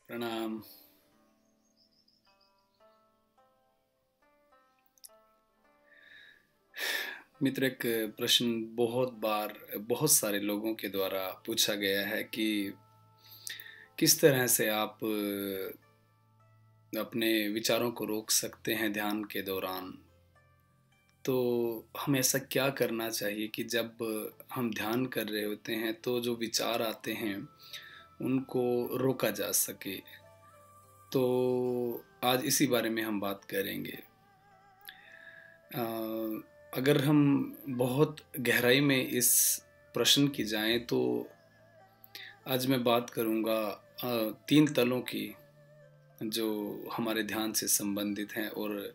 प्रणाम। मित्र, एक प्रश्न बहुत बार बहुत सारे लोगों के द्वारा पूछा गया है कि किस तरह से आप अपने विचारों को रोक सकते हैं ध्यान के दौरान। तो हमें ऐसा क्या करना चाहिए कि जब हम ध्यान कर रहे होते हैं तो जो विचार आते हैं उनको रोका जा सके। तो आज इसी बारे में हम बात करेंगे। अ, अगर हम बहुत गहराई में इस प्रश्न की जाएं तो आज मैं बात करूंगा 3 तलों की जो हमारे ध्यान से संबंधित हैं और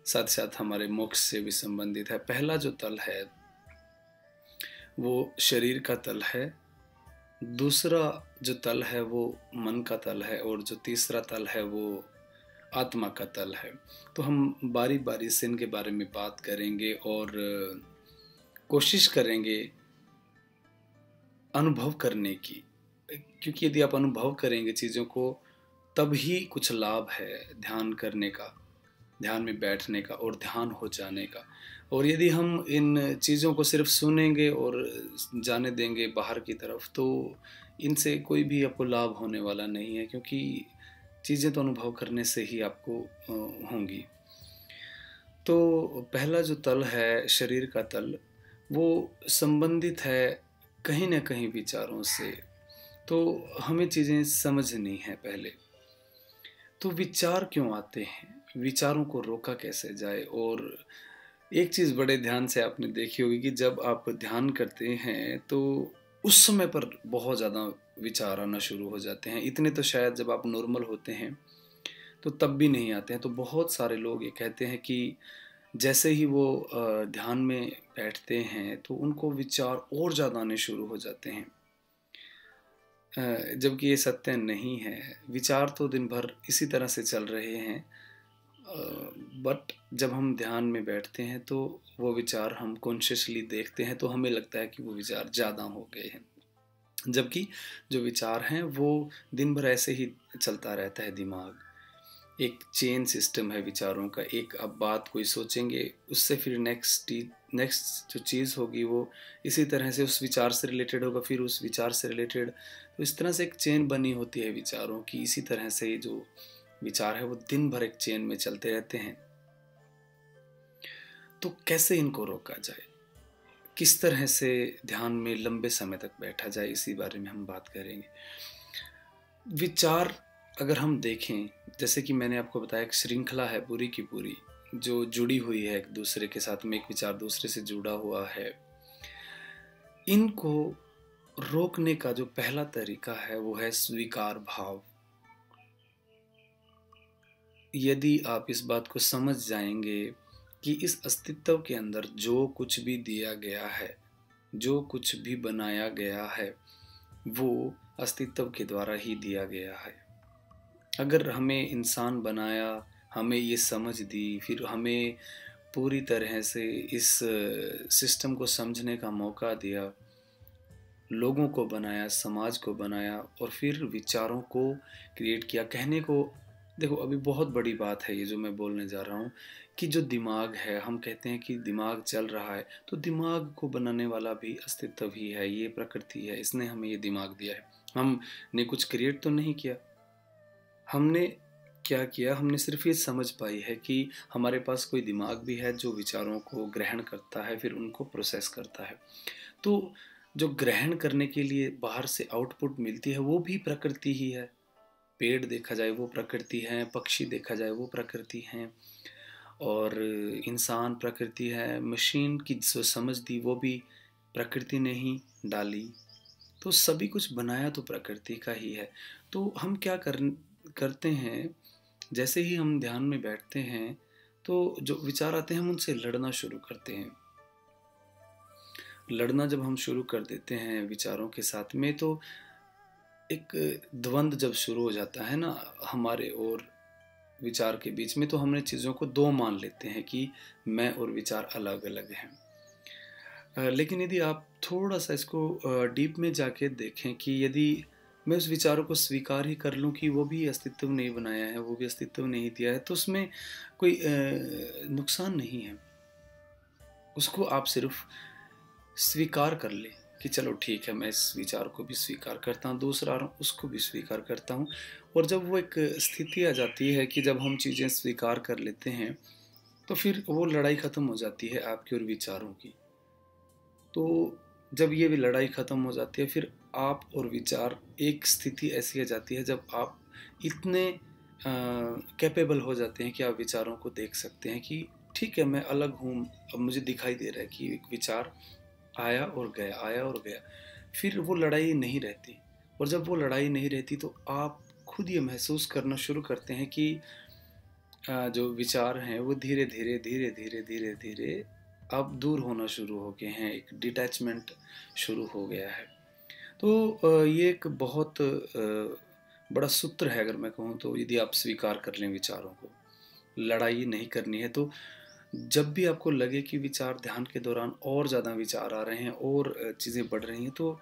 साथ-साथ हमारे मोक्ष से भी संबंधित है। पहला जो तल है वो शरीर का तल है, दूसरा जो तल है वो मन का तल है और जो तीसरा तल है वो आत्मा का तल है। तो हम बारी-बारी से इनके बारे में बात करेंगे और कोशिश करेंगे अनुभव करने की। क्योंकि यदि आप अनुभव करेंगे चीज़ों को तभी कुछ लाभ है ध्यान करने का, ध्यान में बैठने का और ध्यान हो जाने का। और यदि हम इन चीज़ों को सिर्फ सुनेंगे और जाने देंगे बाहर की तरफ तो इनसे कोई भी आपको लाभ होने वाला नहीं है, क्योंकि चीज़ें तो अनुभव करने से ही आपको होंगी। तो पहला जो तल है शरीर का तल, वो संबंधित है कहीं न कहीं विचारों से। तो हमें चीज़ें समझनी है पहले। तो विचार क्यों आते हैं? विचारों को रोका कैसे जाए? और एक चीज़ बड़े ध्यान से आपने देखी होगी कि जब आप ध्यान करते हैं तो उस समय पर बहुत ज़्यादा विचार आना शुरू हो जाते हैं। इतने तो शायद जब आप नॉर्मल होते हैं तो तब भी नहीं आते हैं। तो बहुत सारे लोग ये कहते हैं कि जैसे ही वो ध्यान में बैठते हैं तो उनको विचार और ज़्यादा आने शुरू हो जाते हैं। जबकि ये सत्य नहीं है। विचार तो दिन भर इसी तरह से चल रहे हैं। बट जब हम ध्यान में बैठते हैं तो वो विचार हम कॉन्शियसली देखते हैं तो हमें लगता है कि वो विचार ज़्यादा हो गए हैं। जबकि जो विचार हैं वो दिन भर ऐसे ही चलता रहता है दिमाग। एक चेन सिस्टम है विचारों का। एक आप बात कोई सोचेंगे, उससे फिर नेक्स्ट जो चीज़ होगी वो इसी तरह से उस विचार से रिलेटेड होगा, फिर उस विचार से रिलेटेड। तो इस तरह से एक चेन बनी होती है विचारों की। इसी तरह से ये जो विचार है वो दिन भर एक चेन में चलते रहते हैं। तो कैसे इनको रोका जाए? किस तरह से ध्यान में लंबे समय तक बैठा जाए, इसी बारे में हम बात करेंगे। विचार अगर हम देखें, जैसे कि मैंने आपको बताया, एक श्रृंखला है पूरी की पूरी जो जुड़ी हुई है एक दूसरे के साथ में। एक विचार दूसरे से जुड़ा हुआ है। इनको रोकने का जो पहला तरीका है वो है स्वीकार भाव। यदि आप इस बात को समझ जाएंगे कि इस अस्तित्व के अंदर जो कुछ भी दिया गया है, जो कुछ भी बनाया गया है, वो अस्तित्व के द्वारा ही दिया गया है। अगर हमें इंसान बनाया, हमें ये समझ दी, फिर हमें पूरी तरह से इस सिस्टम को समझने का मौका दिया, लोगों को बनाया, समाज को बनाया और फिर विचारों को क्रिएट किया। कहने को देखो, अभी बहुत बड़ी बात है ये जो मैं बोलने जा रहा हूँ कि जो दिमाग है, हम कहते हैं कि दिमाग चल रहा है, तो दिमाग को बनाने वाला भी अस्तित्व ही है। ये प्रकृति है, इसने हमें ये दिमाग दिया है। हमने कुछ क्रिएट तो नहीं किया। हमने क्या किया, हमने सिर्फ ये समझ पाई है कि हमारे पास कोई दिमाग भी है जो विचारों को ग्रहण करता है, फिर उनको प्रोसेस करता है। तो जो ग्रहण करने के लिए बाहर से आउटपुट मिलती है वो भी प्रकृति ही है। पेड़ देखा जाए वो प्रकृति है, पक्षी देखा जाए वो प्रकृति हैं, और इंसान प्रकृति है। मशीन की जो समझ दी वो भी प्रकृति ने ही डाली। तो सभी कुछ बनाया तो प्रकृति का ही है। तो हम क्या करते हैं, जैसे ही हम ध्यान में बैठते हैं तो जो विचार आते हैं हम उनसे लड़ना शुरू करते हैं। लड़ना जब हम शुरू कर देते हैं विचारों के साथ में, तो एक द्वंद्व जब शुरू हो जाता है ना हमारे और विचार के बीच में, तो हमने चीज़ों को दो मान लेते हैं कि मैं और विचार अलग अलग हैं। लेकिन यदि आप थोड़ा सा इसको डीप में जाके देखें कि यदि मैं उस विचारों को स्वीकार ही कर लूँ कि वो भी अस्तित्व नहीं बनाया है, वो भी अस्तित्व नहीं दिया है, तो उसमें कोई नुकसान नहीं है। उसको आप सिर्फ़ स्वीकार कर लें कि चलो ठीक है, मैं इस विचार को भी स्वीकार करता हूँ, दूसरा उसको भी स्वीकार करता हूँ। और जब वो एक स्थिति आ जाती है कि जब हम चीज़ें स्वीकार कर लेते हैं, तो फिर वो लड़ाई ख़त्म हो जाती है आपकी और विचारों की। तो जब ये भी लड़ाई ख़त्म हो जाती है, फिर आप और विचार, एक स्थिति ऐसी आ जाती है जब आप इतने कैपेबल हो जाते हैं कि आप विचारों को देख सकते हैं कि ठीक है, मैं अलग हूँ। अब मुझे दिखाई दे रहा है कि एक विचार आया और गया, आया और गया। फिर वो लड़ाई नहीं रहती। और जब वो लड़ाई नहीं रहती तो आप खुद ये महसूस करना शुरू करते हैं कि जो विचार हैं वो धीरे धीरे धीरे धीरे धीरे धीरे अब दूर होना शुरू हो गए हैं, एक डिटैचमेंट शुरू हो गया है। तो ये एक बहुत बड़ा सूत्र है, अगर मैं कहूँ तो। यदि आप स्वीकार कर लें विचारों को, लड़ाई नहीं करनी है, तो जब भी आपको लगे कि विचार, ध्यान के दौरान और ज़्यादा विचार आ रहे हैं और चीज़ें बढ़ रही हैं, तो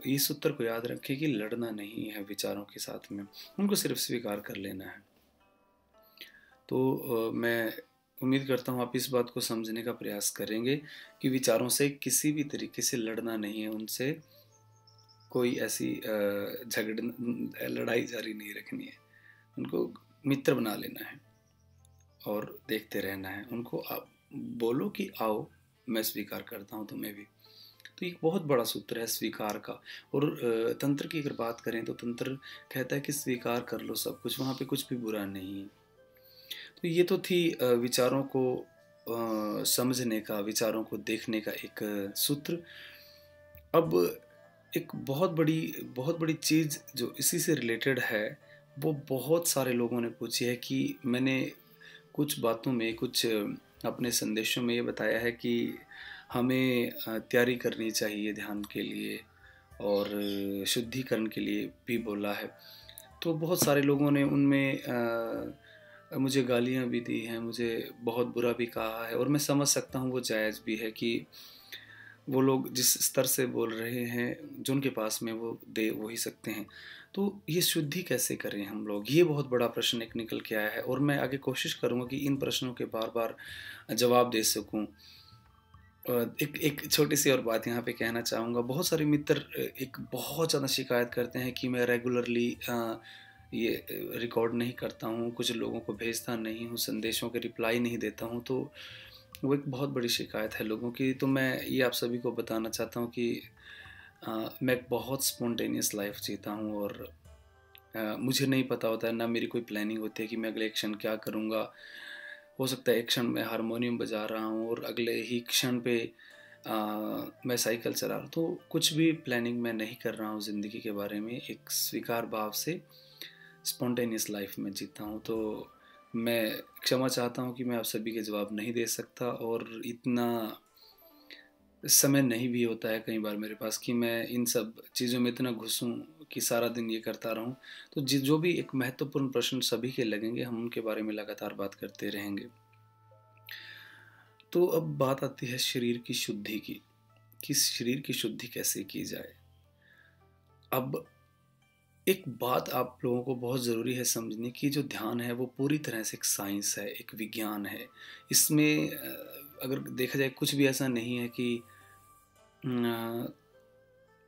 इस सूत्र को याद रखें कि लड़ना नहीं है विचारों के साथ में, उनको सिर्फ स्वीकार कर लेना है। तो मैं उम्मीद करता हूँ आप इस बात को समझने का प्रयास करेंगे कि विचारों से किसी भी तरीके से लड़ना नहीं है, उनसे कोई ऐसी लड़ाई जारी नहीं रखनी है, उनको मित्र बना लेना है और देखते रहना है। उनको आप बोलो कि आओ, मैं स्वीकार करता हूँ तुम्हें भी। तो एक बहुत बड़ा सूत्र है स्वीकार का। और तंत्र की अगर बात करें तो तंत्र कहता है कि स्वीकार कर लो सब कुछ, वहाँ पे कुछ भी बुरा नहीं है। तो ये तो थी विचारों को समझने का, विचारों को देखने का एक सूत्र। अब एक बहुत बड़ी चीज़ जो इसी से रिलेटेड है, वो बहुत सारे लोगों ने पूछी है कि मैंने कुछ बातों में, कुछ अपने संदेशों में ये बताया है कि हमें तैयारी करनी चाहिए ध्यान के लिए और शुद्धिकरण के लिए भी बोला है। तो बहुत सारे लोगों ने उनमें मुझे गालियाँ भी दी हैं, मुझे बहुत बुरा भी कहा है, और मैं समझ सकता हूँ वो जायज़ भी है कि वो लोग जिस स्तर से बोल रहे हैं, जो उनके पास में वो दे वो ही सकते हैं। तो ये शुद्धि कैसे करें हम लोग? ये बहुत बड़ा प्रश्न एक निकल के आया है, और मैं आगे कोशिश करूँगा कि इन प्रश्नों के बार-बार जवाब दे सकूँ। एक एक छोटी-सी और बात यहाँ पे कहना चाहूँगा। बहुत सारे मित्र एक बहुत ज़्यादा शिकायत करते हैं कि मैं रेगुलरली ये रिकॉर्ड नहीं करता हूँ, कुछ लोगों को भेजता नहीं हूँ, संदेशों के रिप्लाई नहीं देता हूँ, तो वो एक बहुत बड़ी शिकायत है लोगों की। तो मैं ये आप सभी को बताना चाहता हूँ कि मैं एक बहुत स्पॉन्टेनियस लाइफ़ जीता हूँ, और मुझे नहीं पता होता है, ना मेरी कोई प्लानिंग होती है कि मैं अगले क्षण क्या करूँगा। हो सकता है एक क्षण मैं हारमोनियम बजा रहा हूँ और अगले ही क्षण पे अ, मैं साइकिल चला रहा हूँ। तो कुछ भी प्लानिंग मैं नहीं कर रहा हूँ ज़िंदगी के बारे में, एक स्वीकार भाव से स्पॉन्टेनियस लाइफ़ में जीता हूँ। तो मैं क्षमा चाहता हूँ कि मैं आप सभी के जवाब नहीं दे सकता, और इतना समय नहीं भी होता है कई बार मेरे पास कि मैं इन सब चीज़ों में इतना घुसूँ कि सारा दिन ये करता रहूँ। तो जो भी एक महत्वपूर्ण प्रश्न सभी के लगेंगे, हम उनके बारे में लगातार बात करते रहेंगे। तो अब बात आती है शरीर की शुद्धि की, कि शरीर की शुद्धि कैसे की जाए। अब एक बात आप लोगों को बहुत ज़रूरी है समझनी, कि जो ध्यान है वो पूरी तरह से एक साइंस है, एक विज्ञान है। इसमें अगर देखा जाए, कुछ भी ऐसा नहीं है कि अ,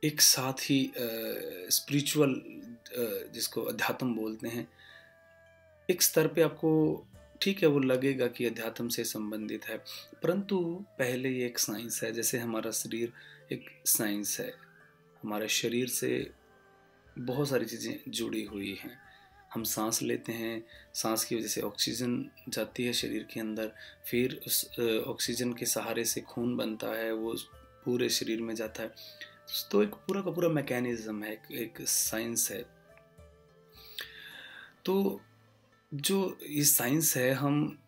एक साथ ही स्पिरिचुअल, जिसको अध्यात्म बोलते हैं, एक स्तर पे आपको ठीक है वो लगेगा कि अध्यात्म से संबंधित है, परंतु पहले ये एक साइंस है। जैसे हमारा शरीर एक साइंस है, हमारे शरीर से बहुत सारी चीज़ें जुड़ी हुई हैं। हम सांस लेते हैं, सांस की वजह से ऑक्सीजन जाती है शरीर के अंदर, फिर उस ऑक्सीजन के सहारे से खून बनता है, वो पूरे शरीर में जाता है। तो एक पूरा का पूरा मैकेनिज्म है, एक साइंस है। तो जो ये साइंस है, हम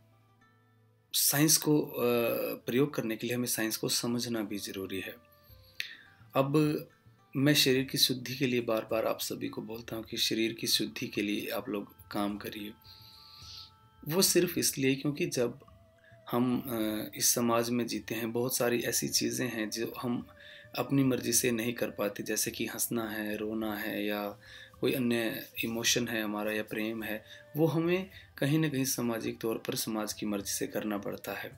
साइंस को प्रयोग करने के लिए हमें साइंस को समझना भी ज़रूरी है। अब मैं शरीर की शुद्धि के लिए बार-बार आप सभी को बोलता हूँ कि शरीर की शुद्धि के लिए आप लोग काम करिए। वो सिर्फ़ इसलिए क्योंकि जब हम इस समाज में जीते हैं, बहुत सारी ऐसी चीज़ें हैं जो हम अपनी मर्जी से नहीं कर पाते, जैसे कि हंसना है, रोना है, या कोई अन्य इमोशन है हमारा, या प्रेम है, वो हमें कहीं ना कहीं सामाजिक तौर पर समाज की मर्जी से करना पड़ता है।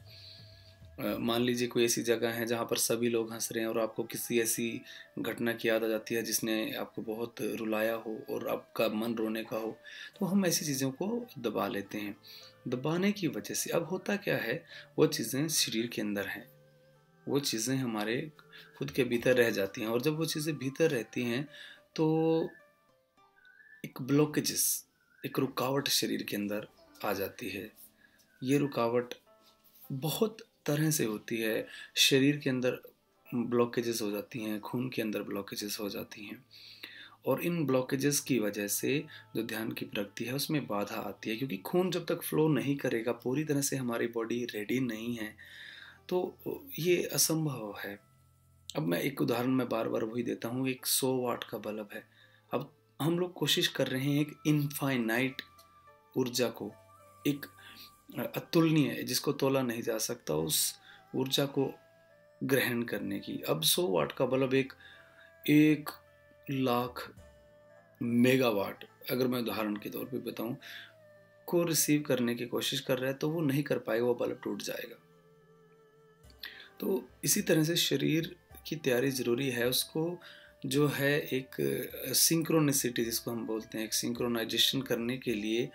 मान लीजिए कोई ऐसी जगह है जहाँ पर सभी लोग हंस रहे हैं और आपको किसी ऐसी घटना की याद आ जाती है जिसने आपको बहुत रुलाया हो और आपका मन रोने का हो, तो हम ऐसी चीज़ों को दबा लेते हैं। दबाने की वजह से अब होता क्या है, वो चीज़ें शरीर के अंदर हैं, वो चीज़ें हमारे खुद के भीतर रह जाती हैं, और जब वो चीज़ें भीतर रहती हैं तो एक ब्लॉकेजेस, एक रुकावट शरीर के अंदर आ जाती है। ये रुकावट बहुत तरह से होती है। शरीर के अंदर ब्लॉकेजेस हो जाती हैं, खून के अंदर ब्लॉकेजेस हो जाती हैं, और इन ब्लॉकेजेस की वजह से जो ध्यान की प्रगति है उसमें बाधा आती है, क्योंकि खून जब तक फ्लो नहीं करेगा, पूरी तरह से हमारी बॉडी रेडी नहीं है, तो ये असंभव है। अब मैं एक उदाहरण मैं बार बार वही देता हूँ, एक 100 वाट का बल्ब है। अब हम लोग कोशिश कर रहे हैं एक इनफाइनाइट ऊर्जा को, एक अतुलनीय, जिसको तोला नहीं जा सकता, उस ऊर्जा को ग्रहण करने की। अब 100 वाट का बल्ब एक 1 लाख मेगावाट, अगर मैं उदाहरण के तौर पे बताऊं, को रिसीव करने की कोशिश कर रहा है, तो वो नहीं कर पाएगा, वो बल्ब टूट जाएगा। तो इसी तरह से शरीर की तैयारी ज़रूरी है, उसको जो है एक सिंक्रोनिसिटी जिसको हम बोलते हैं, एक सिंक्रोनाइजेशन करने के लिए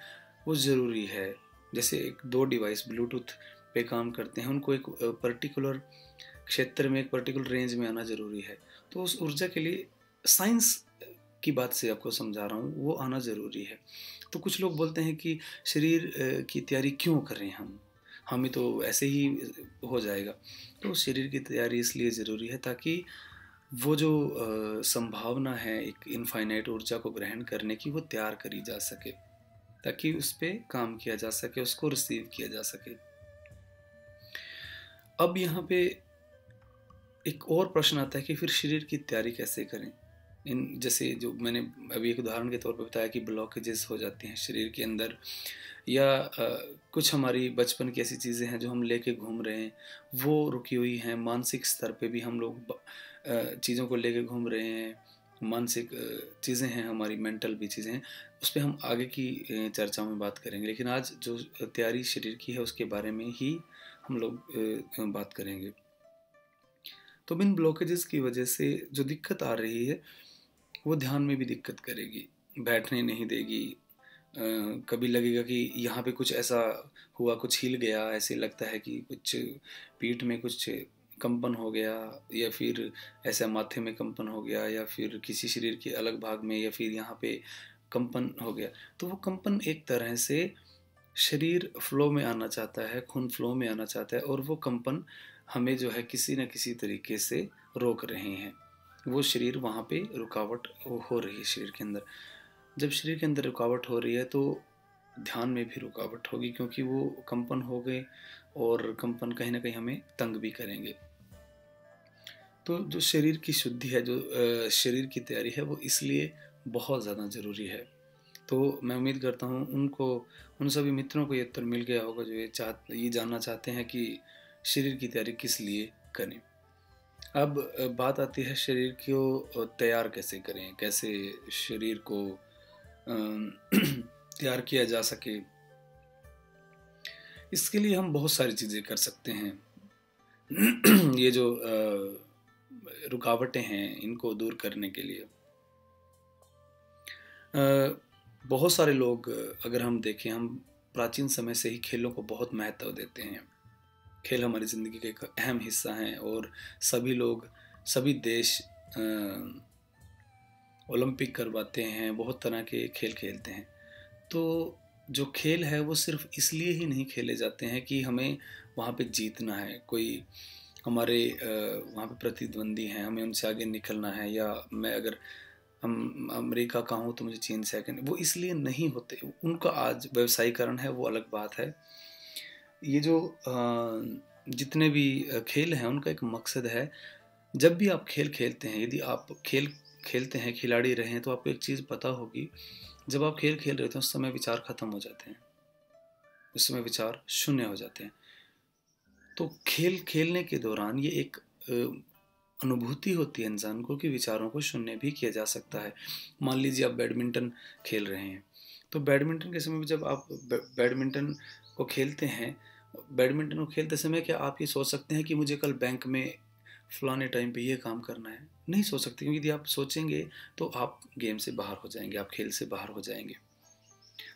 वो ज़रूरी है। जैसे एक 2 डिवाइस ब्लूटूथ पे काम करते हैं, उनको एक पर्टिकुलर क्षेत्र में, एक पर्टिकुलर रेंज में आना ज़रूरी है। तो उस ऊर्जा के लिए साइंस की बात से आपको समझा रहा हूँ, वो आना ज़रूरी है। तो कुछ लोग बोलते हैं कि शरीर की तैयारी क्यों करें हम, हमें तो ऐसे ही हो जाएगा। तो शरीर की तैयारी इसलिए ज़रूरी है ताकि वो जो संभावना है एक इनफाइनाइट ऊर्जा को ग्रहण करने की, वो तैयार करी जा सके, ताकि उस पर काम किया जा सके, उसको रिसीव किया जा सके। अब यहाँ पे एक और प्रश्न आता है कि फिर शरीर की तैयारी कैसे करें। इन जैसे जो मैंने अभी एक उदाहरण के तौर पे बताया कि ब्लॉकेजेस हो जाते हैं शरीर के अंदर, या कुछ हमारी बचपन की ऐसी चीज़ें हैं जो हम लेके घूम रहे हैं, वो रुकी हुई हैं। मानसिक स्तर पे भी हम लोग चीज़ों को लेके घूम रहे हैं, मानसिक चीज़ें हैं, हमारी मेंटल भी चीज़ें हैं, उस पर हम आगे की चर्चा में बात करेंगे। लेकिन आज जो तैयारी शरीर की है उसके बारे में ही हम लोग बात करेंगे। तो इन ब्लॉकेजेस की वजह से जो दिक्कत आ रही है, वो ध्यान में भी दिक्कत करेगी, बैठने नहीं देगी। कभी लगेगा कि यहाँ पे कुछ ऐसा हुआ, कुछ हिल गया, ऐसे लगता है कि कुछ पीठ में कुछ कंपन हो गया, या फिर ऐसा माथे में कंपन हो गया, या फिर किसी शरीर के अलग भाग में, या फिर यहाँ पे कंपन हो गया। तो वो कंपन एक तरह से शरीर फ्लो में आना चाहता है, खून फ्लो में आना चाहता है, और वो कंपन हमें जो है किसी न किसी तरीके से रोक रहे हैं। वो शरीर वहाँ पे रुकावट हो रही है शरीर के अंदर। जब शरीर के अंदर रुकावट हो रही है तो ध्यान में भी रुकावट होगी, क्योंकि वो कंपन हो गए, और कंपन कहीं ना कहीं हमें तंग भी करेंगे। तो जो शरीर की शुद्धि है, जो शरीर की तैयारी है, वो इसलिए बहुत ज़्यादा ज़रूरी है। तो मैं उम्मीद करता हूँ उन सभी मित्रों को ये उत्तर मिल गया होगा जो ये जानना चाहते हैं कि शरीर की तैयारी किस लिए करें। अब बात आती है शरीर को तैयार कैसे करें, कैसे शरीर को तैयार किया जा सके। इसके लिए हम बहुत सारी चीज़ें कर सकते हैं। ये जो रुकावटें हैं, इनको दूर करने के लिए बहुत सारे लोग, अगर हम देखें, हम प्राचीन समय से ही खेलों को बहुत महत्व देते हैं। खेल हमारी ज़िंदगी का एक अहम हिस्सा हैं, और सभी लोग, सभी देश ओलंपिक करवाते हैं, बहुत तरह के खेल खेलते हैं। तो जो खेल है वो सिर्फ इसलिए ही नहीं खेले जाते हैं कि हमें वहाँ पे जीतना है, कोई हमारे वहाँ पे प्रतिद्वंदी हैं, हमें उनसे आगे निकलना है, या मैं अगर हम अमेरिका का हूँ तो मुझे चीन से आगे, वो इसलिए नहीं होते। उनका आज व्यवसायीकरण है, वो अलग बात है। ये जो जितने भी खेल हैं उनका एक मकसद है। जब भी आप खेल खेलते हैं, यदि आप खेल खेलते हैं, खिलाड़ी रहे हैं, तो आपको एक चीज़ पता होगी, जब आप खेल खेल रहे होते हैं उस समय विचार खत्म हो जाते हैं, उस समय विचार शून्य हो जाते हैं। तो खेल खेलने के दौरान ये एक अनुभूति होती है इंसान को कि विचारों को शून्य भी किया जा सकता है। मान लीजिए आप बैडमिंटन खेल रहे हैं, तो बैडमिंटन के समय में जब आप बैडमिंटन को खेलते हैं, बैडमिंटन को खेलते समय क्या आप ये सोच सकते हैं कि मुझे कल बैंक में फलाने टाइम पे ये काम करना है? नहीं सोच सकते, क्योंकि यदि आप सोचेंगे तो आप गेम से बाहर हो जाएंगे, आप खेल से बाहर हो जाएंगे।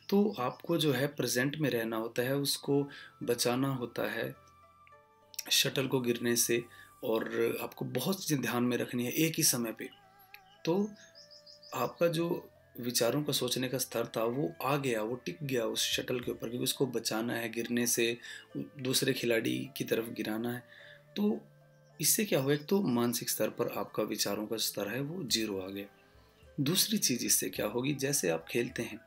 तो आपको जो है प्रेजेंट में रहना होता है, उसको बचाना होता है शटल को गिरने से, और आपको बहुत चीज़ें ध्यान में रखनी है एक ही समय पे। तो आपका जो विचारों का सोचने का स्तर था वो आ गया, वो टिक गया उस शटल के ऊपर, क्योंकि उसको बचाना है गिरने से, दूसरे खिलाड़ी की तरफ गिराना है। तो इससे क्या हुआ, एक तो मानसिक स्तर पर आपका विचारों का स्तर है वो जीरो आ गया। दूसरी चीज़ इससे क्या होगी, जैसे आप खेलते हैं,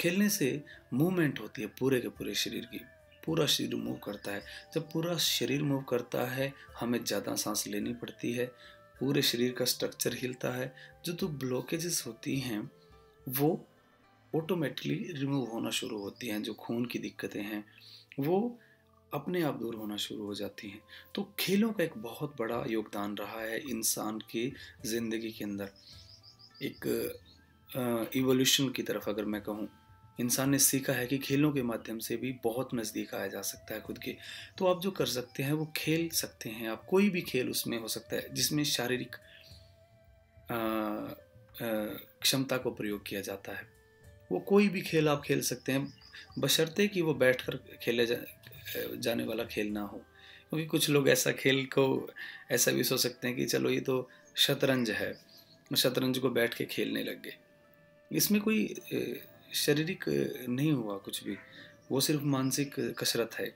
खेलने से मूवमेंट होती है पूरे के पूरे शरीर की, पूरा शरीर मूव करता है। जब पूरा शरीर मूव करता है, हमें ज़्यादा सांस लेनी पड़ती है, पूरे शरीर का स्ट्रक्चर हिलता है। जो ब्लॉकेजेस होती हैं वो ऑटोमेटिकली रिमूव होना शुरू होती हैं। जो खून की दिक्कतें हैं वो अपने आप दूर होना शुरू हो जाती हैं। तो खेलों का एक बहुत बड़ा योगदान रहा है इंसान की ज़िंदगी के अंदर। एक इवोल्यूशन की तरफ अगर मैं कहूँ, इंसान ने सीखा है कि खेलों के माध्यम से भी बहुत नज़दीक आया जा सकता है खुद के। तो आप जो कर सकते हैं वो खेल सकते हैं, आप कोई भी खेल उसमें हो सकता है जिसमें शारीरिक क्षमता को प्रयोग किया जाता है। वो कोई भी खेल आप खेल सकते हैं, बशर्ते कि वो बैठकर जाने वाला खेल ना हो। क्योंकि कुछ लोग ऐसा खेल को ऐसा भी सोच सकते हैं कि चलो ये तो शतरंज है, शतरंज को बैठ के खेलने लग गए। इसमें कोई शारीरिक नहीं हुआ कुछ भी, वो सिर्फ मानसिक कसरत है।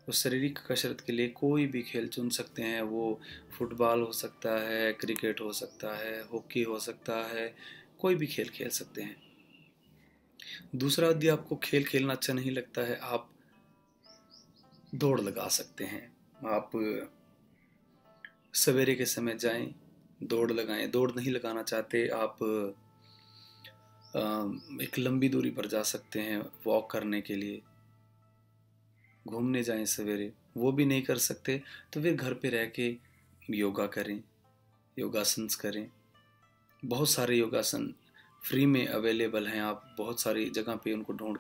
उस शारीरिक कसरत के लिए कोई भी खेल चुन सकते हैं। वो फुटबॉल हो सकता है, क्रिकेट हो सकता है, हॉकी हो सकता है, कोई भी खेल खेल सकते हैं। दूसरा, यदि आपको खेल खेलना अच्छा नहीं लगता है, आप दौड़ लगा सकते हैं। आप सवेरे के समय जाएं, दौड़ लगाएं। दौड़ नहीं लगाना चाहते आप, एक लंबी दूरी पर जा सकते हैं वॉक करने के लिए, घूमने जाएं सवेरे। वो भी नहीं कर सकते तो फिर घर पे रह के योगा करें, योगासन करें। बहुत सारे योगासन फ्री में अवेलेबल हैं, आप बहुत सारी जगह पे उनको ढूंढ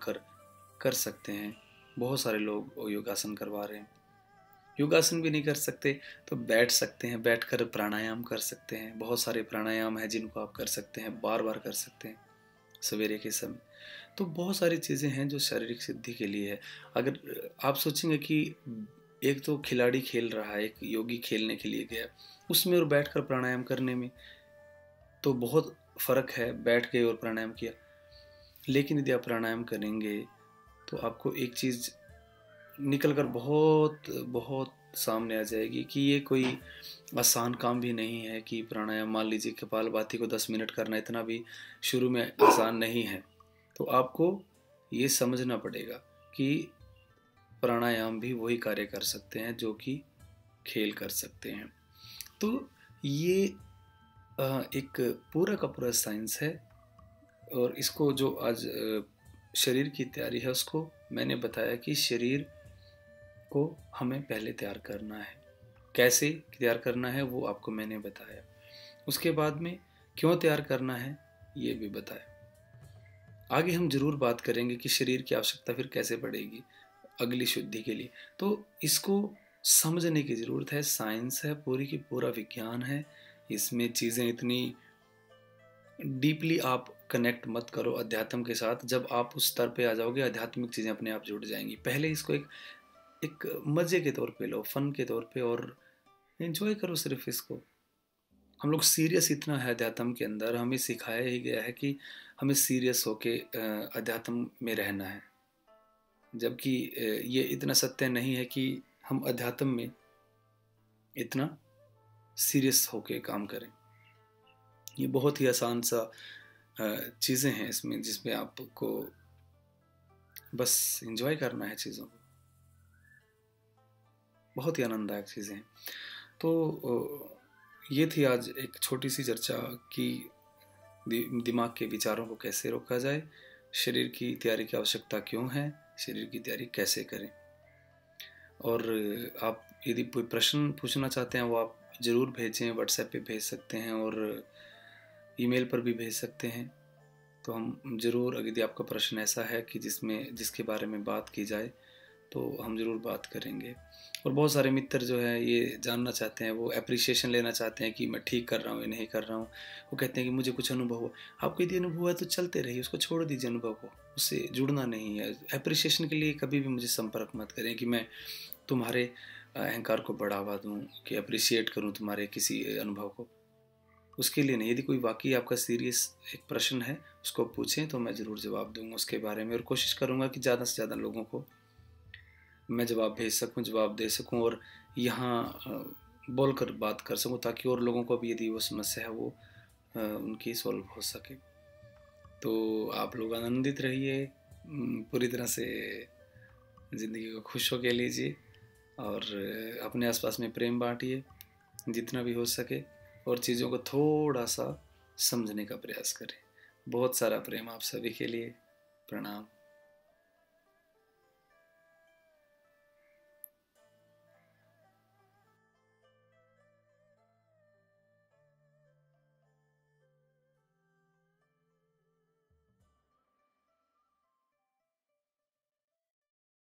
कर सकते हैं। बहुत सारे लोग योगासन करवा रहे हैं। योगासन भी नहीं कर सकते तो बैठ सकते हैं, बैठकर प्राणायाम कर सकते हैं। बहुत सारे प्राणायाम हैं जिनको आप कर सकते हैं, बार बार कर सकते हैं सवेरे के समय। तो बहुत सारी चीज़ें हैं जो शारीरिक सिद्धि के लिए है। अगर आप सोचेंगे कि एक तो खिलाड़ी खेल रहा है, एक योगी खेलने के लिए गया, उसमें और बैठकर प्राणायाम करने में तो बहुत फ़र्क है। बैठ गए और प्राणायाम किया, लेकिन यदि आप प्राणायाम करेंगे तो आपको एक चीज़ निकल कर बहुत बहुत सामने आ जाएगी कि ये कोई आसान काम भी नहीं है। कि प्राणायाम, मान लीजिए कपालभाति को 10 मिनट करना, इतना भी शुरू में आसान नहीं है। तो आपको ये समझना पड़ेगा कि प्राणायाम भी वही कार्य कर सकते हैं जो कि खेल कर सकते हैं। तो ये एक पूरा का पूरा साइंस है, और इसको जो आज शरीर की तैयारी है उसको मैंने बताया कि शरीर को हमें पहले तैयार करना है। कैसे तैयार करना है वो आपको मैंने बताया। उसके बाद में क्यों तैयार करना है ये भी बताया। आगे हम जरूर बात करेंगे कि शरीर की आवश्यकता फिर कैसे बढ़ेगी अगली शुद्धि के लिए। तो इसको समझने की ज़रूरत है। साइंस है, पूरी की पूरा विज्ञान है। इसमें चीज़ें इतनी डीपली आप कनेक्ट मत करो अध्यात्म के साथ। जब आप उस स्तर पे आ जाओगे, आध्यात्मिक चीज़ें अपने आप जुड़ जाएंगी। पहले इसको एक मज़े के तौर पे लो, फन के तौर पे, और एंजॉय करो सिर्फ इसको। हम लोग सीरियस इतना है अध्यात्म के अंदर, हमें सिखाया ही गया है कि हमें सीरियस होके अध्यात्म में रहना है। जबकि ये इतना सत्य नहीं है कि हम अध्यात्म में इतना सीरियस होके काम करें। ये बहुत ही आसान सा चीज़ें हैं इसमें, जिसमें आपको बस एंजॉय करना है चीज़ों को। बहुत ही आनंददायक चीज़ें हैं। तो ये थी आज एक छोटी सी चर्चा कि दिमाग के विचारों को कैसे रोका जाए, शरीर की तैयारी की आवश्यकता क्यों है, शरीर की तैयारी कैसे करें। और आप यदि कोई प्रश्न पूछना चाहते हैं वो आप ज़रूर भेजें। व्हाट्सएप पे भेज सकते हैं और ईमेल पर भी भेज सकते हैं। तो हम ज़रूर, अगर यदि आपका प्रश्न ऐसा है कि जिसके बारे में बात की जाए, तो हम ज़रूर बात करेंगे। और बहुत सारे मित्र जो हैं ये जानना चाहते हैं, वो एप्रिसिएशन लेना चाहते हैं कि मैं ठीक कर रहा हूँ या नहीं कर रहा हूँ। वो कहते हैं कि मुझे कुछ अनुभव हुआ। आपको यदि अनुभव है तो चलते रहिए, उसको छोड़ दीजिए अनुभव को, उससे जुड़ना नहीं है। एप्रिसिएशन के लिए कभी भी मुझे संपर्क मत करें कि मैं तुम्हारे अहंकार को बढ़ावा दूँ, कि अप्रिशिएट करूँ तुम्हारे किसी अनुभव को। उसके लिए नहीं। यदि कोई वाक़ई आपका सीरियस एक प्रश्न है, उसको पूछें तो मैं ज़रूर जवाब दूँगा उसके बारे में, और कोशिश करूँगा कि ज़्यादा से ज़्यादा लोगों को मैं जवाब भेज सकूँ, जवाब दे सकूँ, और यहाँ बोलकर बात कर सकूँ, ताकि और लोगों को भी यदि वो समस्या है वो उनकी सॉल्व हो सके। तो आप लोग आनंदित रहिए, पूरी तरह से ज़िंदगी को खुश होके लीजिए, और अपने आसपास में प्रेम बाँटिए जितना भी हो सके, और चीज़ों को थोड़ा-सा समझने का प्रयास करें। बहुत सारा प्रेम आप सभी के लिए। प्रणाम।